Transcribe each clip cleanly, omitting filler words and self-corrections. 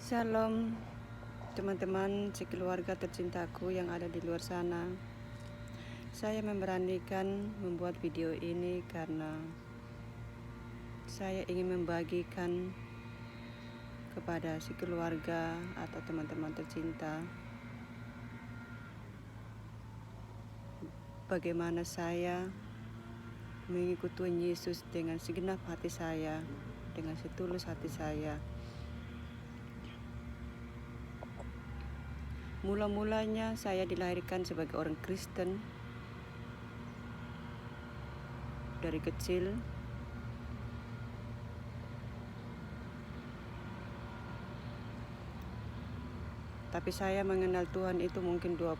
Shalom teman-teman sekeluarga tercintaku yang ada di luar sana. Saya memberanikan membuat video ini karena saya ingin membagikan kepada sekeluarga atau teman-teman tercinta bagaimana saya mengikuti Tuhan Yesus dengan segenap hati saya, dengan setulus hati saya. Mula-mulanya saya dilahirkan sebagai orang Kristen dari kecil. Tapi saya mengenal Tuhan itu mungkin 2%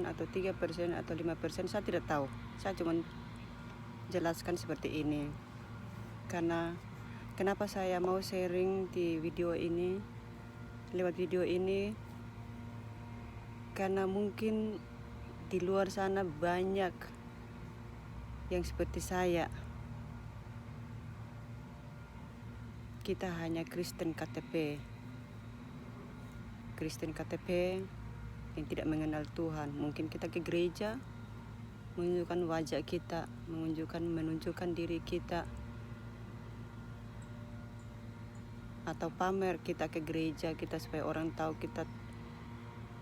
atau 3% atau 5%, saya tidak tahu. Saya cuma jelaskan seperti ini. Karena kenapa saya mau sharing di video ini, lewat video ini, karena mungkin di luar sana banyak yang seperti saya. Kita hanya Kristen KTP yang tidak mengenal Tuhan. Mungkin kita ke gereja, menunjukkan wajah kita, menunjukkan diri kita, atau pamer kita ke gereja kita supaya orang tahu kita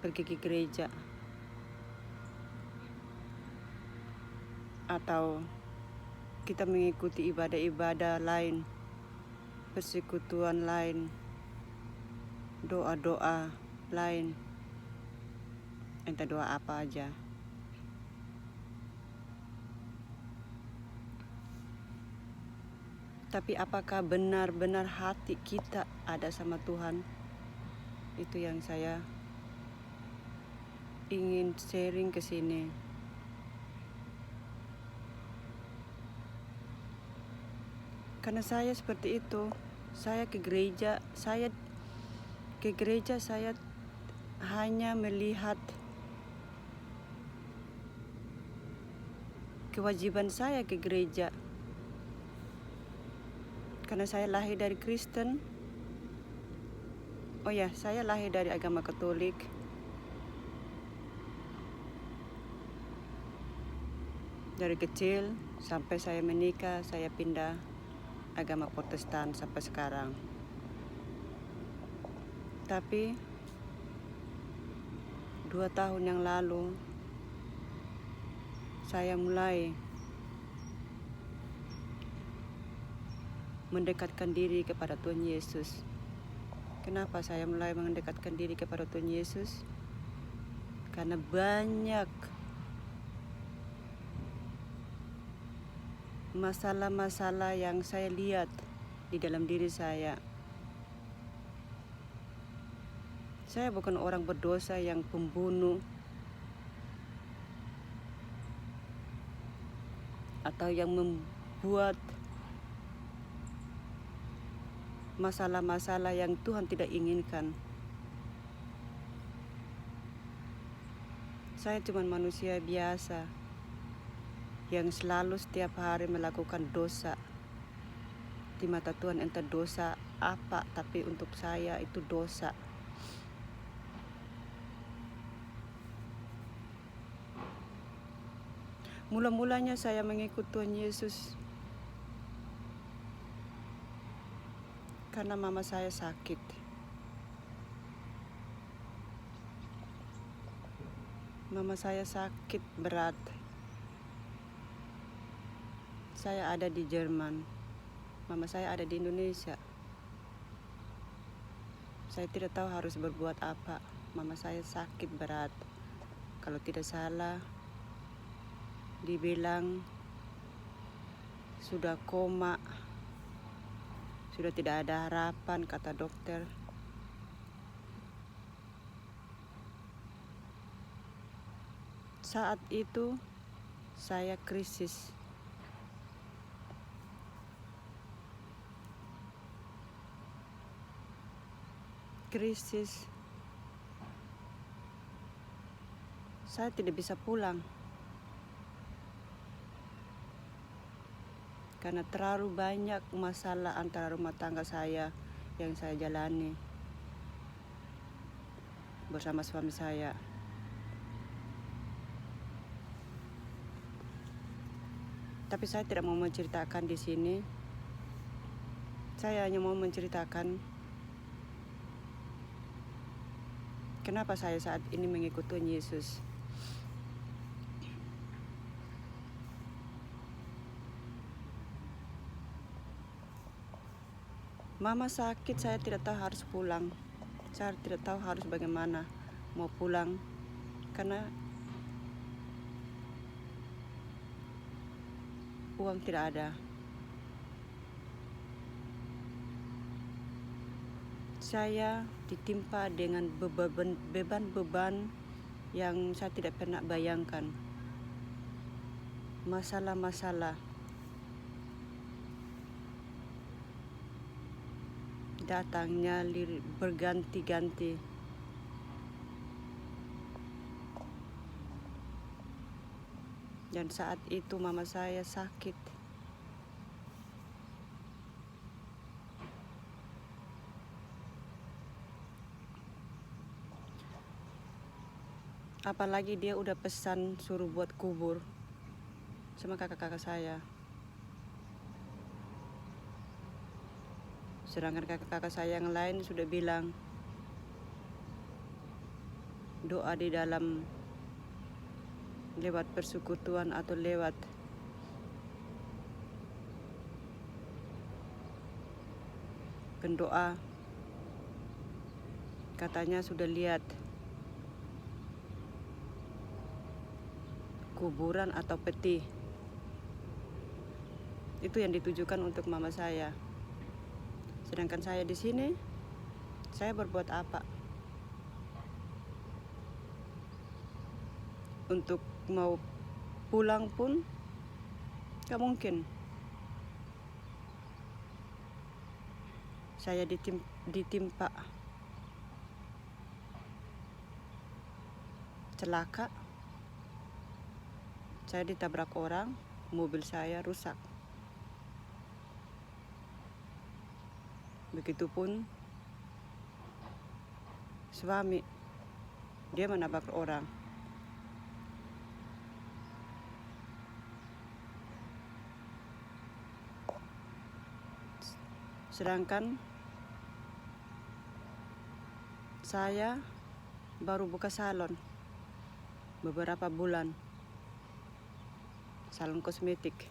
pergi ke gereja, atau kita mengikuti ibadah-ibadah lain, persekutuan lain, doa-doa lain, entah doa apa aja. Tapi apakah benar-benar hati kita ada sama Tuhan? Itu yang saya ingin sharing ke sini. Karena saya seperti itu. Saya ke gereja, saya hanya melihat kewajiban saya ke gereja. Karena saya lahir dari Kristen. Oh ya, saya lahir dari agama Katolik. Dari kecil sampai saya menikah, saya pindah agama Protestan sampai sekarang. Tapi 2 tahun yang lalu saya mulai mendekatkan diri kepada Tuhan Yesus. Kenapa saya mulai mendekatkan diri kepada Tuhan Yesus? Karena banyak masalah-masalah yang saya lihat di dalam diri saya. Saya bukan orang berdosa yang pembunuh atau yang membuat masalah-masalah yang Tuhan tidak inginkan. Saya cuma manusia biasa yang selalu setiap hari melakukan dosa di mata Tuhan. Entah dosa apa, tapi untuk saya itu dosa. Mula-mulanya saya mengikut Tuhan Yesus karena mama saya sakit. Mama saya sakit berat. Saya ada di Jerman, mama saya ada di Indonesia. Saya tidak tahu harus berbuat apa. Mama saya sakit berat. Kalau tidak salah, dibilang sudah koma, sudah tidak ada harapan, kata dokter. Saat itu saya krisis. Saya tidak bisa pulang karena terlalu banyak masalah antara rumah tangga saya yang saya jalani. bersama suami saya. Tapi saya tidak mau menceritakan di sini. Saya hanya mau menceritakan kenapa saya saat ini mengikut Tuhan Yesus. Mama sakit, saya tidak tahu harus pulang. Saya tidak tahu harus bagaimana mau pulang karena uang tidak ada. Saya ditimpa dengan beban-beban yang saya tidak pernah bayangkan. Masalah-masalah datangnya berganti-ganti. Dan saat itu mama saya sakit. Apalagi dia udah pesan suruh buat kubur sama kakak-kakak saya. Sedangkan kakak-kakak saya yang lain sudah bilang doa di dalam lewat persekutuan atau lewat pendoa, katanya sudah lihat kuburan atau peti. Itu yang ditujukan untuk mama saya. Sedangkan saya di sini, saya berbuat apa? Untuk mau pulang pun gak mungkin. Saya ditimpa celaka. Saya ditabrak orang, mobil saya rusak. Begitupun suami, dia menabrak orang. Sedangkan saya baru buka salon beberapa bulan. Salon kosmetik.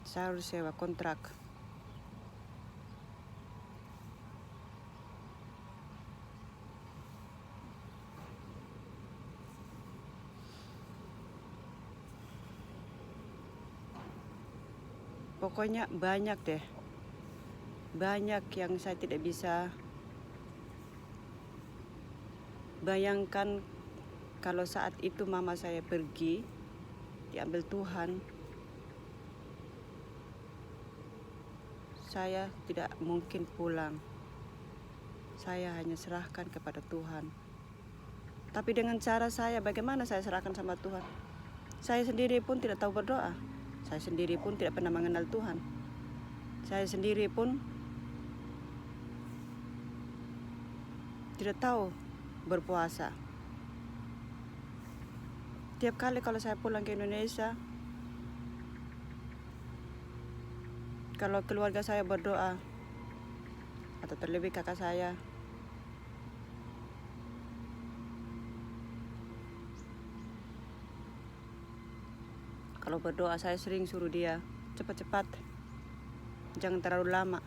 Saya harus sewa kontrak. Pokoknya banyak deh. Banyak yang saya tidak bisa bayangkan kalau saat itu mama saya pergi, diambil Tuhan. Saya tidak mungkin pulang. Saya hanya serahkan kepada Tuhan. Tapi dengan cara saya, bagaimana saya serahkan sama Tuhan? Saya sendiri pun tidak tahu berdoa. Saya sendiri pun tidak pernah mengenal Tuhan. Saya sendiri pun tidak tahu berpuasa. Tiap kali kalau saya pulang ke Indonesia, kalau keluarga saya berdoa, atau terlebih kakak saya, kalau berdoa saya sering suruh dia cepat-cepat, jangan terlalu lama.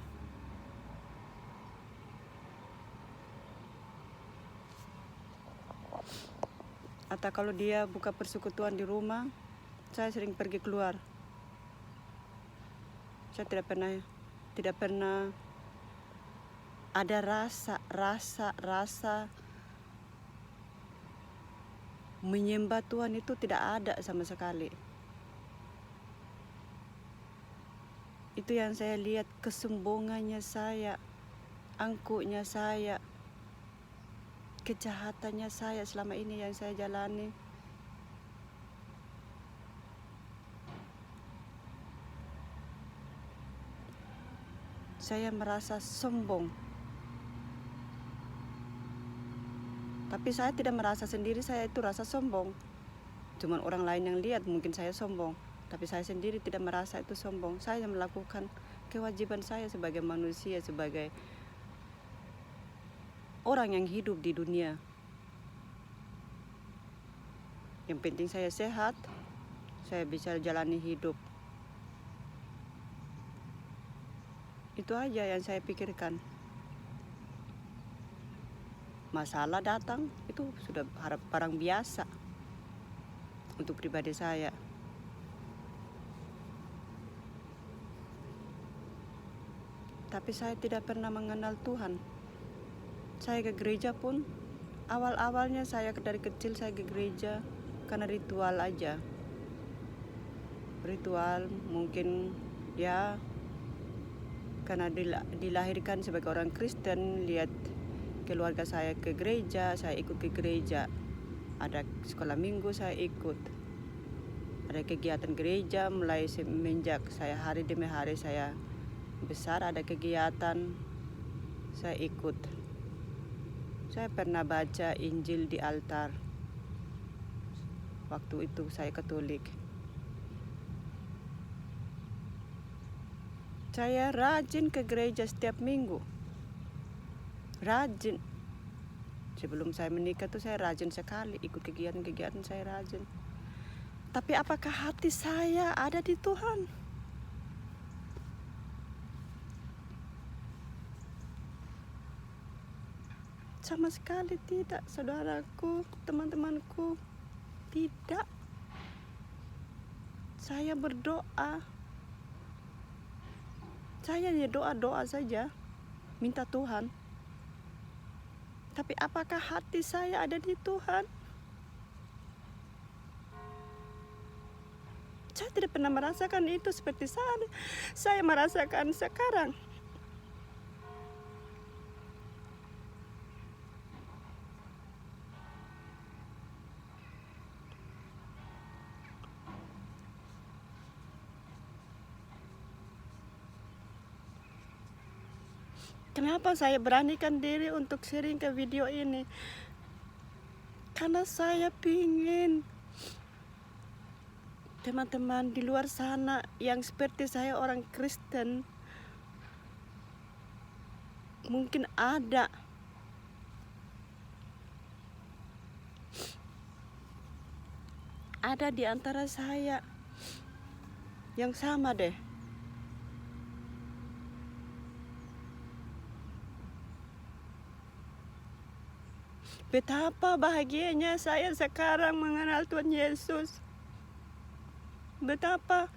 Atau kalau dia buka persekutuan di rumah, saya sering pergi keluar. Saya tidak pernah ada rasa menyembah Tuhan itu tidak ada sama sekali. Itu yang saya lihat, kesombongannya saya, angkuhnya saya, kejahatannya saya selama ini yang saya jalani. Saya merasa sombong. Tapi saya tidak merasa sendiri saya itu rasa sombong. Cuman orang lain yang lihat mungkin saya sombong, tapi saya sendiri tidak merasa itu sombong. Saya melakukan kewajiban saya sebagai manusia, sebagai orang yang hidup di dunia. Yang penting saya sehat, saya bisa jalani hidup. Itu aja yang saya pikirkan. Masalah datang itu sudah barang biasa untuk pribadi saya. Tapi saya tidak pernah mengenal Tuhan. Saya ke gereja pun awal-awalnya saya dari kecil saya ke gereja karena ritual aja. Ritual mungkin ya karena dilahirkan sebagai orang Kristen, lihat keluarga saya ke gereja, saya ikut ke gereja. Ada sekolah minggu saya ikut. Ada kegiatan gereja mulai semenjak saya hari demi hari saya besar, ada kegiatan saya ikut. Saya pernah baca Injil di altar. Waktu itu saya Katolik. Saya rajin ke gereja setiap minggu. Rajin. Sebelum saya menikah tuh saya rajin sekali ikut kegiatan-kegiatan, saya rajin. Tapi apakah hati saya ada di Tuhan? Sama sekali tidak, saudaraku, teman-temanku. Tidak. Saya berdoa. Saya hanya doa-doa saja, minta Tuhan. Tapi apakah hati saya ada di Tuhan? Saya tidak pernah merasakan itu seperti saya merasakan sekarang. Kenapa saya beranikan diri untuk sharing ke video ini? Karena saya ingin teman-teman di luar sana yang seperti saya orang Kristen, mungkin ada di antara saya yang sama deh. Betapa bahagianya saya sekarang mengenal Tuhan Yesus. Betapa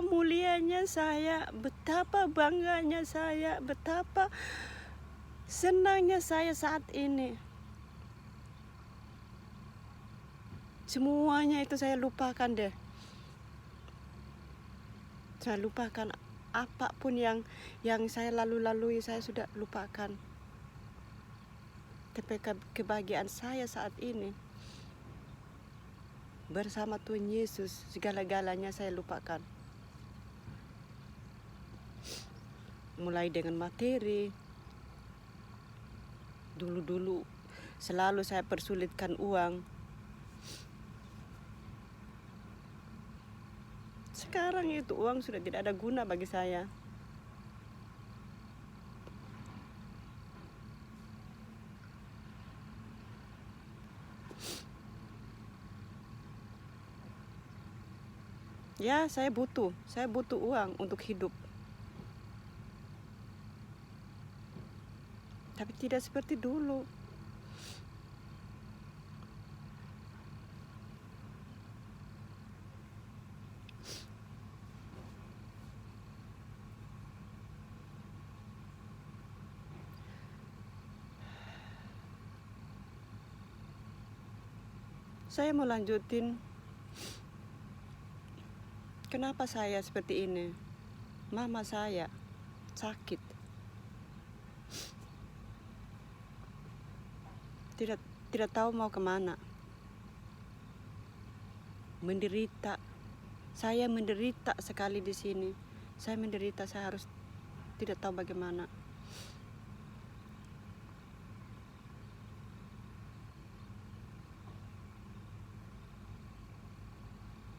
mulianya saya, betapa bangganya saya, betapa senangnya saya saat ini. Semuanya itu saya lupakan deh. Saya lupakan apapun yang saya lalui, saya sudah lupakan. Tapi kebahagiaan saya saat ini bersama Tuhan Yesus, segala-galanya saya lupakan. Mulai dengan materi. Dulu selalu saya persulitkan uang. Sekarang itu uang sudah tidak ada guna bagi saya. Ya, saya butuh uang untuk hidup. Tapi tidak seperti dulu. Saya mau lanjutin. Kenapa saya seperti ini? Mama saya sakit. Tidak tahu mau kemana. Menderita. Saya menderita sekali di sini. Saya menderita, saya harus tidak tahu bagaimana.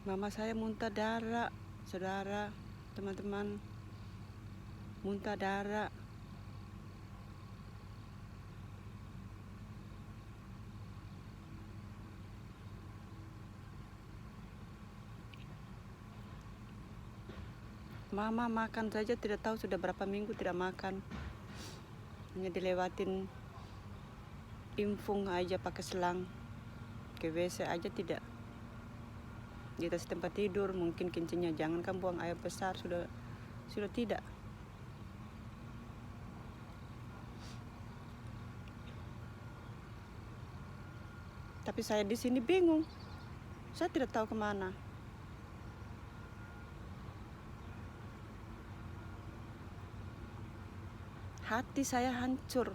Mama saya muntah darah, saudara, teman-teman, muntah darah. Mama makan saja tidak tahu sudah berapa minggu tidak makan. Hanya dilewatin infung aja pakai selang. Ke WC aja tidak. Di atas tempat tidur mungkin kencingnya jangankan buang air besar sudah tidak. Tapi saya di sini bingung. Saya tidak tahu kemana. Hati saya hancur.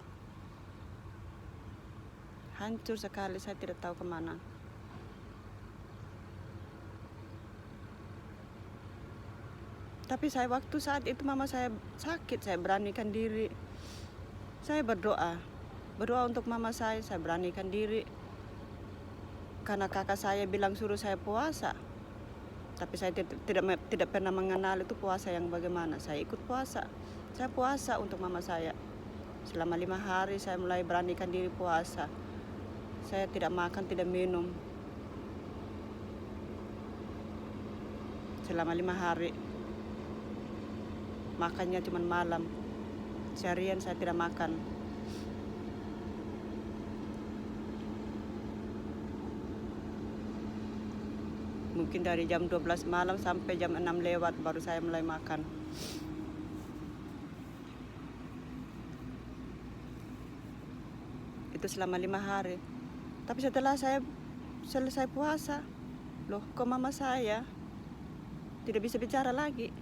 Hancur sekali, saya tidak tahu kemana. Tapi saya waktu saat itu mama saya sakit, saya beranikan diri. Saya berdoa untuk mama saya beranikan diri. Karena kakak saya bilang suruh saya puasa. Tapi saya tidak pernah mengenal itu puasa yang bagaimana. Saya ikut puasa. Saya puasa untuk mama saya. Selama 5 hari saya mulai beranikan diri puasa. Saya tidak makan, tidak minum. Selama 5 hari. Makannya cuma malam. Seharian saya tidak makan. Mungkin dari jam 12 malam sampai jam 6 lewat baru saya mulai makan. Itu selama 5 hari. Tapi setelah saya selesai puasa, loh kok mama saya tidak bisa bicara lagi.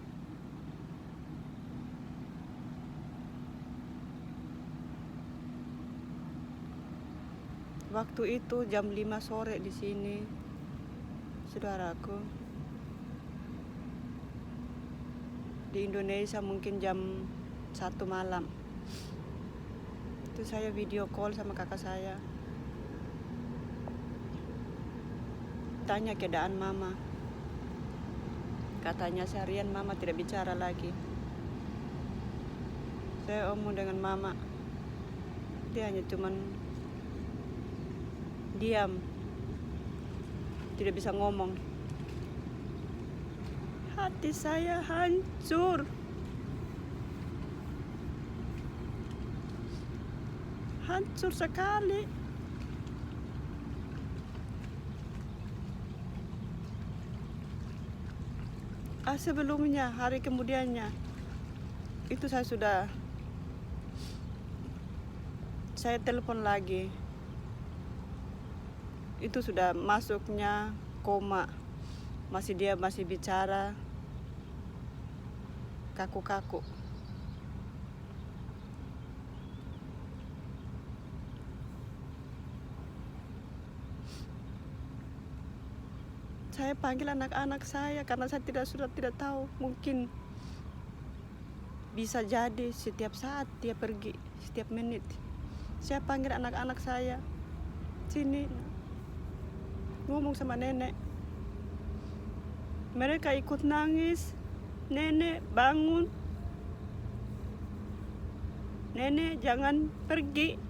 Waktu itu jam 5 sore di sini, saudaraku. Di Indonesia mungkin jam 1 malam. Itu saya video call sama kakak saya. Tanya keadaan mama. Katanya seharian mama tidak bicara lagi. Saya omong dengan mama. Dia hanya cuman diam. Tidak bisa ngomong. Hati saya hancur. Hancur sekali. Sebelumnya, hari kemudiannya, itu saya telepon lagi. Itu sudah masuknya koma. Dia masih bicara kaku-kaku. Saya panggil anak-anak saya karena saya sudah tidak tahu. Mungkin bisa jadi setiap saat dia pergi, setiap menit. Saya panggil anak-anak saya. Sini. Ngomong sama nenek. Mereka ikut nangis. Nenek bangun. Nenek jangan pergi.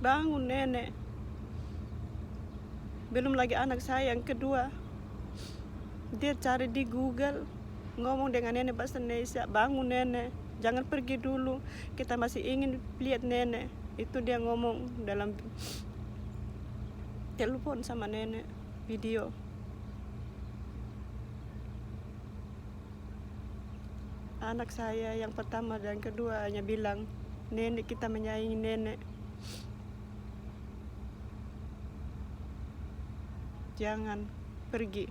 Bangun nenek. Belum lagi anak saya yang kedua. Dia cari di Google. Ngomong dengan nenek bahasa Indonesia. Bangun nenek. Jangan pergi dulu. Kita masih ingin lihat nenek. Itu dia ngomong dalam telepon sama nenek. Video. Anak saya yang pertama dan kedua hanya bilang, nenek kita menyayangi nenek. Jangan pergi.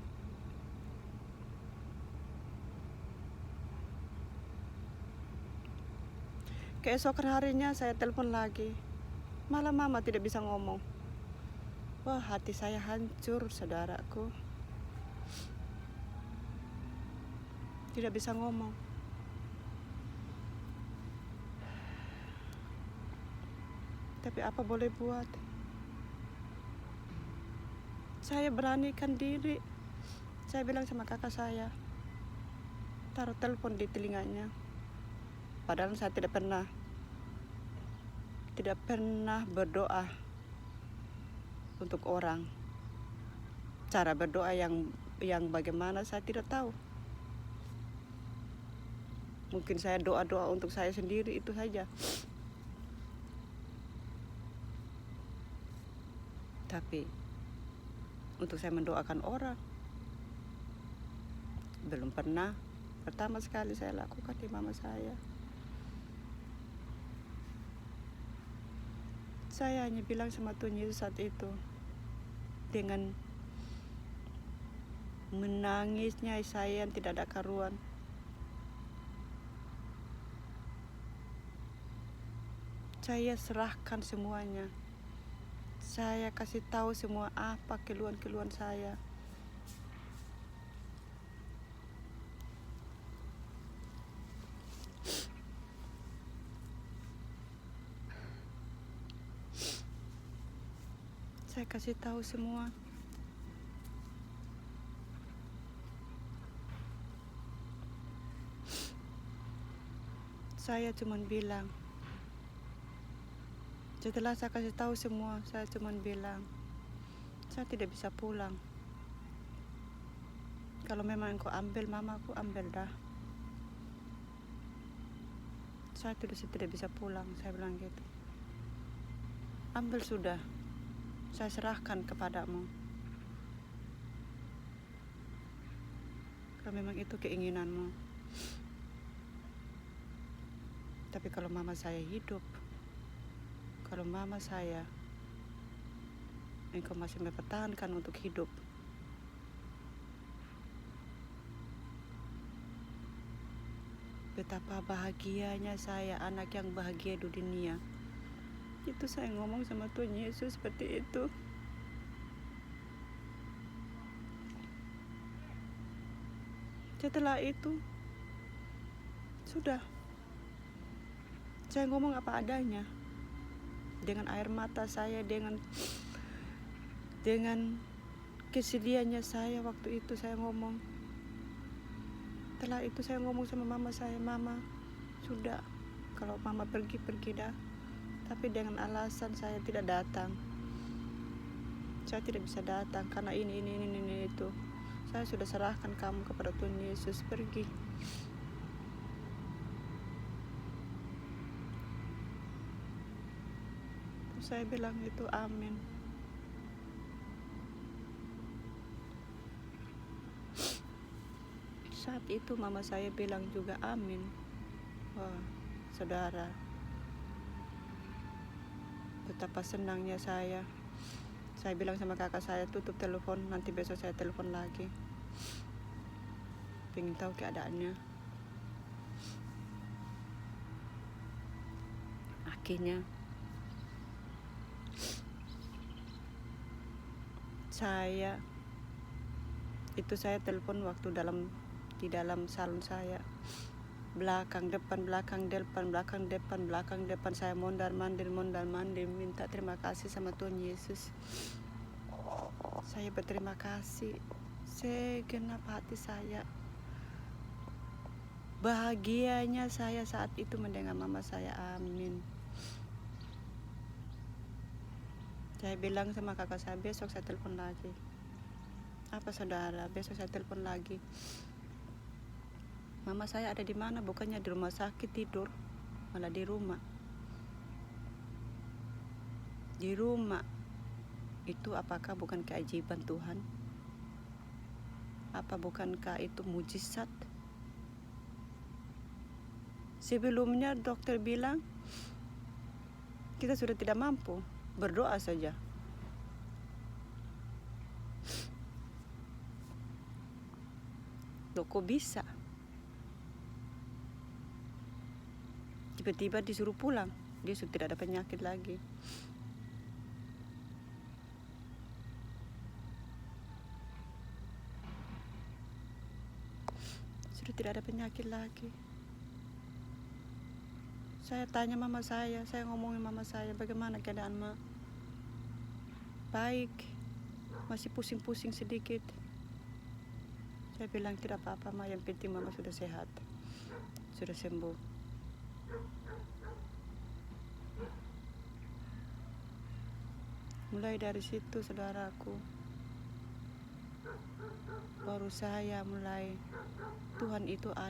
Keesokan harinya saya telepon lagi. Malah mama tidak bisa ngomong. Wah, hati saya hancur, saudaraku. Tidak bisa ngomong. Tapi apa boleh buat? Saya beranikan diri. Saya bilang sama kakak saya, taruh telepon di telinganya. Padahal saya tidak pernah berdoa untuk orang. Cara berdoa yang bagaimana saya tidak tahu. Mungkin saya doa untuk saya sendiri, itu saja. Tapi untuk saya mendoakan orang, belum pernah. Pertama sekali saya lakukan di mama saya. Saya hanya bilang sama Tuhan Yesus saat itu, dengan menangisnya saya yang tidak ada karuan. Saya serahkan semuanya. Saya kasih tahu semua apa keluhan saya. Saya kasih tahu semua. Saya cuma bilang, setelah saya kasih tahu semua, saya cuma bilang, saya tidak bisa pulang. Kalau memang engkau ambil mamaku, ambil dah. Saya tidak bisa pulang, saya bilang gitu. Ambil sudah, saya serahkan kepadamu. Kalau memang itu keinginanmu. Tapi kalau mama saya hidup, kalau mama saya, engkau masih mempertahankan untuk hidup, betapa bahagianya saya, anak yang bahagia di dunia. Itu saya ngomong sama Tuhan Yesus seperti itu. Setelah itu, sudah. Saya ngomong apa adanya. Dengan air mata saya, dengan kesedihannya saya waktu itu saya ngomong. Setelah itu saya ngomong sama mama saya, mama, sudah, kalau mama pergi dah. Tapi dengan alasan saya tidak datang. Saya tidak bisa datang karena ini itu. Saya sudah serahkan kamu kepada Tuhan Yesus, pergi. Terus saya bilang itu, amin. Saat itu mama saya bilang juga amin. Wah, saudara, betapa senangnya saya. Saya bilang sama kakak saya, tutup telepon, nanti besok saya telepon lagi. Pengen tahu keadaannya. Akhirnya saya telepon waktu di dalam salon saya. Belakang depan saya mondar mandir minta terima kasih sama Tuhan Yesus. Saya berterima kasih segenap hati saya. Bahagianya saya saat itu mendengar mama saya amin. Saya bilang sama kakak saya, besok saya telepon lagi. Apa saudara, besok saya telepon lagi. Mama saya ada di mana? Bukannya di rumah sakit tidur, malah di rumah. Di rumah. Itu apakah bukan keajaiban Tuhan? Apa bukankah itu mujizat? Sebelumnya dokter bilang kita sudah tidak mampu, berdoa saja. Loh, kok bisa? Tiba-tiba disuruh pulang, dia sudah tidak ada penyakit lagi. Sudah tidak ada penyakit lagi. Saya tanya mama saya ngomongin mama saya, bagaimana keadaan ma? Baik. masih pusing-pusing sedikit. Saya bilang tidak apa-apa Ma, yang penting Mama sudah sehat, sudah sembuh. Mulai dari situ saudaraku, baru saya mulai Tuhan itu ada.